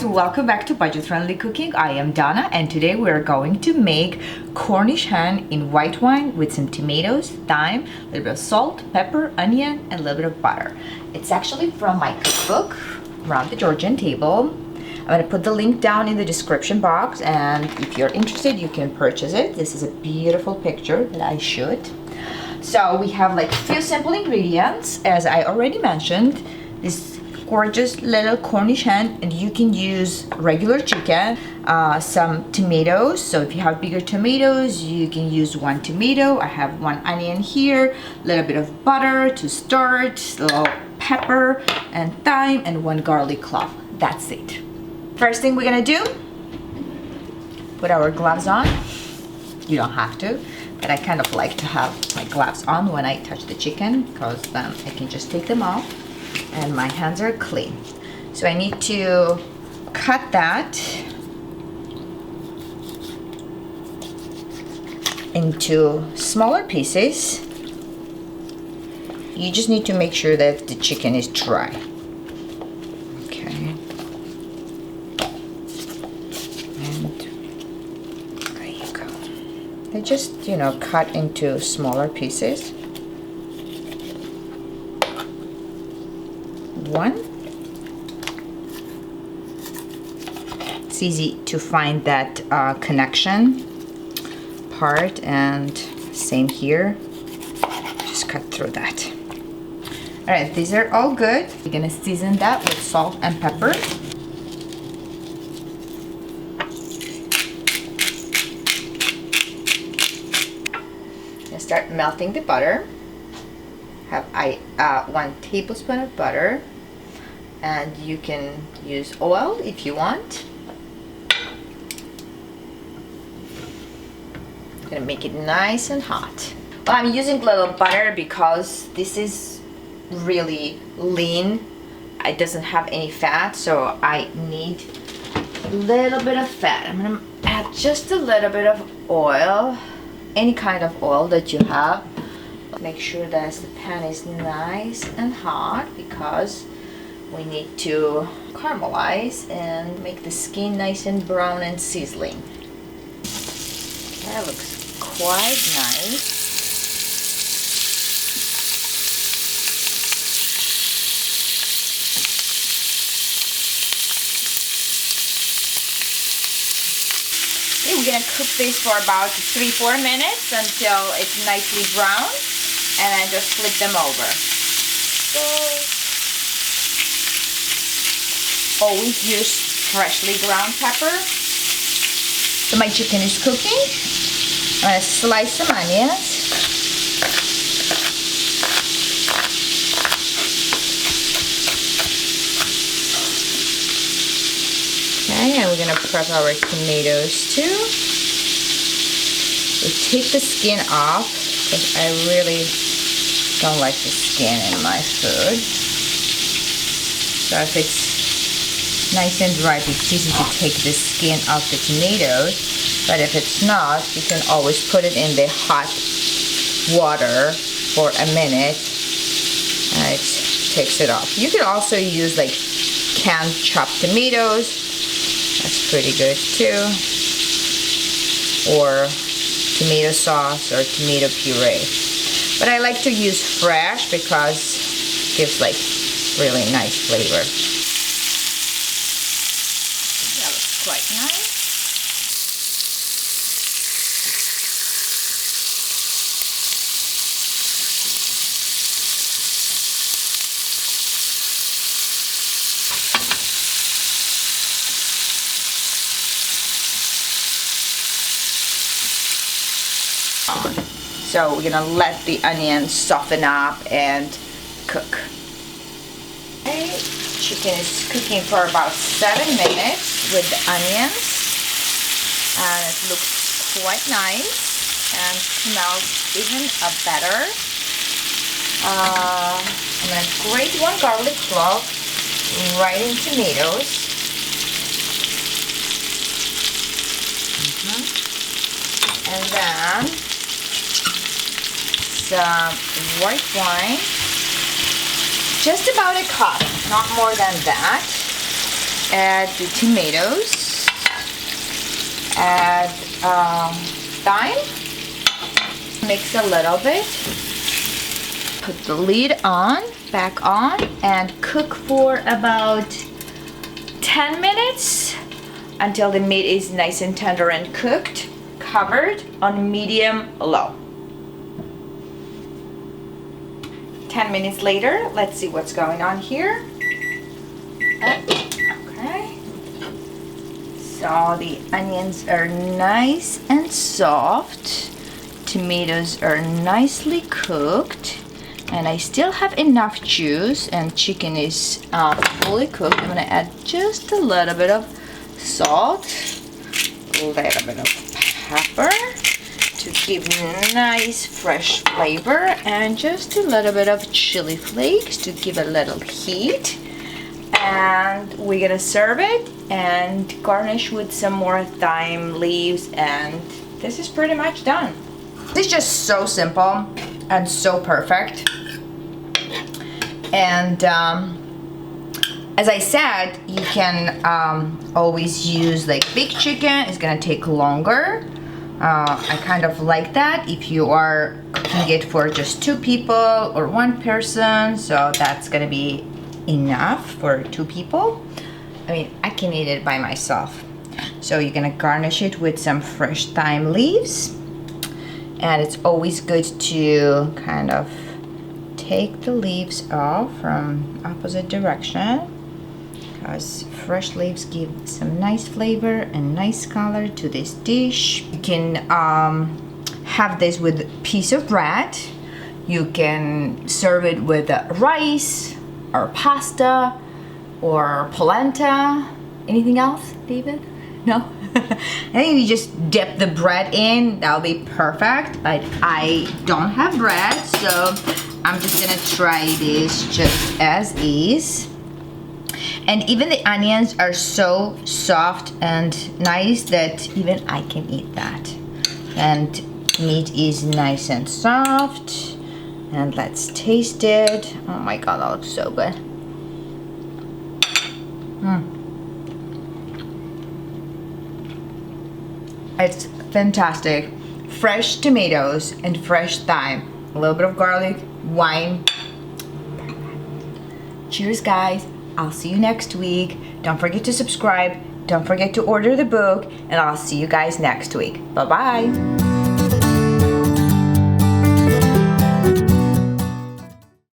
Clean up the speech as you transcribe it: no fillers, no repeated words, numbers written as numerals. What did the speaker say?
welcome back to Budget Friendly Cooking. I am Donna and today we're going to make Cornish hen in white wine with some tomatoes, thyme, a little bit of salt, pepper, onion, and a little bit of butter. It's actually from my cookbook, Around the Georgian Table. I'm going to put the link down in the description box, and if you're interested you can purchase it. This is a beautiful picture that I shoot. So we have like a few simple ingredients, as I already mentioned. This gorgeous little Cornish hen, and you can use regular chicken, some tomatoes. So if you have bigger tomatoes you can use 1 tomato. I have 1 onion here, a little bit of butter to start, a little pepper and thyme, and 1 garlic clove. That's it. First thing we're gonna do, put our gloves on. You don't have to, but I kind of like to have my gloves on when I touch the chicken because then I can just take them off and my hands are clean. So I need to cut that into smaller pieces. You just need to make sure that the chicken is dry. Okay. And there you go. They just, you know, cut into smaller pieces. 1. It's easy to find that connection part, and same here. Just cut through that. All right, these are all good. We're gonna season that with salt and pepper. And start melting the butter. Have 1 tablespoon of butter, and you can use oil if you want. I'm gonna make it nice and hot. Well, I'm using a little butter because this is really lean. It doesn't have any fat, so I need a little bit of fat. I'm gonna add just a little bit of oil, any kind of oil that you have. Make sure that the pan is nice and hot because we need to caramelize and make the skin nice and brown and sizzling. That looks quite nice. Okay, we're gonna cook this for about 3-4 minutes until it's nicely brown. And then just flip them over. So always use freshly ground pepper. So my chicken is cooking. I'm gonna slice some onions. Okay, and we're gonna prep our tomatoes too. We take the skin off because I really don't like the skin in my food. So if it's nice and ripe, it's easy to take the skin off the tomatoes. But if it's not, you can always put it in the hot water for a minute and it takes it off. You can also use like canned chopped tomatoes. That's pretty good too. Or tomato sauce or tomato puree. But I like to use fresh because it gives like really nice flavor. That looks quite nice. So we're gonna let the onions soften up and cook. Okay, chicken is cooking for about 7 minutes with the onions, and it looks quite nice and smells even better. I'm gonna grate 1 garlic clove right in tomatoes. And then some white wine, just about a cup, not more than that. add the tomatoes, add thyme, mix a little bit, put the lid on, back on, and cook for about 10 minutes until the meat is nice and tender and cooked, covered on medium low. 10 minutes later, let's see what's going on here. Okay. So the onions are nice and soft. Tomatoes are nicely cooked. And I still have enough juice, and chicken is fully cooked. I'm gonna add just a little bit of salt, a little bit of pepper to give nice fresh flavor, and just a little bit of chili flakes to give a little heat. And we're gonna serve it and garnish with some more thyme leaves, and this is pretty much done. It's just so simple and so perfect. And as I said, you can always use like big chicken. It's gonna take longer. I kind of like that if you are cooking it for just 2 people or 1 person, so that's gonna be enough for 2 people. I mean, I can eat it by myself. So you're gonna garnish it with some fresh thyme leaves, and it's always good to kind of take the leaves off from opposite direction, because fresh leaves give some nice flavor and nice color to this dish. You can have this with a piece of bread. You can serve it with rice or pasta or polenta. Anything else, David? No? I think you just dip the bread in, that'll be perfect, but I don't have bread, so I'm just gonna try this just as is. And even the onions are so soft and nice that even I can eat that. And meat is nice and soft. And let's taste it. Oh my god, that looks so good. It's fantastic. Fresh tomatoes and fresh thyme. A little bit of garlic, wine. Cheers, guys. I'll see you next week. Don't forget to subscribe. Don't forget to order the book. And I'll see you guys next week. Bye-bye.